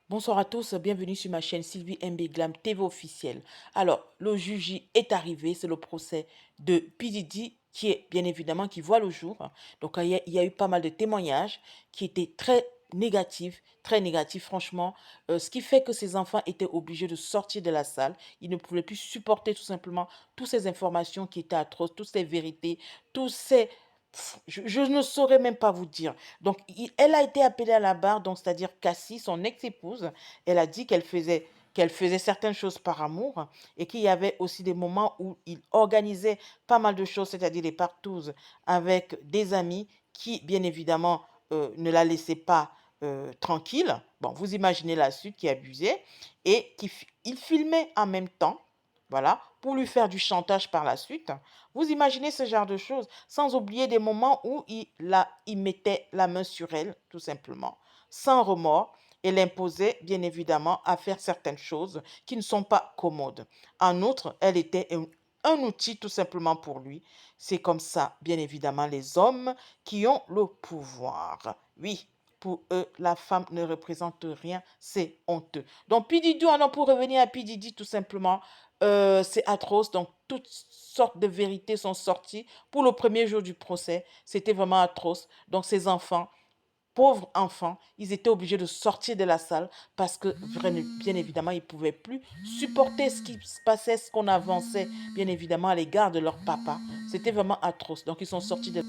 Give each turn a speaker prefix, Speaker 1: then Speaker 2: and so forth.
Speaker 1: Bonsoir à tous, bienvenue sur ma chaîne Sylvie MB Glam TV officielle. Alors, le juge est arrivé, c'est le procès de P. Diddy qui est bien évidemment qui voit le jour. Donc, il y a eu pas mal de témoignages qui étaient très négatifs franchement, ce qui fait que ces enfants étaient obligés de sortir de la salle. Ils ne pouvaient plus supporter tout simplement toutes ces informations qui étaient atroces, toutes ces vérités, tous ces... Je ne saurais même pas vous dire. Donc, elle a été appelée à la barre, donc c'est-à-dire Cassie, son ex-épouse, elle a dit qu'elle faisait certaines choses par amour et qu'il y avait aussi des moments où il organisait pas mal de choses, c'est-à-dire des partous avec des amis qui, bien évidemment, ne la laissaient pas tranquille. Bon, vous imaginez la suite qui abusait et il filmait en même temps, voilà, pour lui faire du chantage par la suite. Vous imaginez ce genre de choses, sans oublier des moments où il mettait la main sur elle, tout simplement, sans remords, et l'imposait, bien évidemment, à faire certaines choses qui ne sont pas commodes. En outre, elle était un outil tout simplement pour lui. C'est comme ça, bien évidemment, les hommes qui ont le pouvoir. Oui, pour eux, la femme ne représente rien, c'est honteux. Donc, P. Diddy, alors pour revenir à P. Diddy, tout simplement, c'est atroce. Donc, toutes sortes de vérités sont sorties. Pour le premier jour du procès, c'était vraiment atroce. Donc, ces enfants, pauvres enfants, ils étaient obligés de sortir de la salle parce que, bien évidemment, ils ne pouvaient plus supporter ce qui se passait, ce qu'on avançait, bien évidemment, à l'égard de leur papa. C'était vraiment atroce. Donc, ils sont sortis de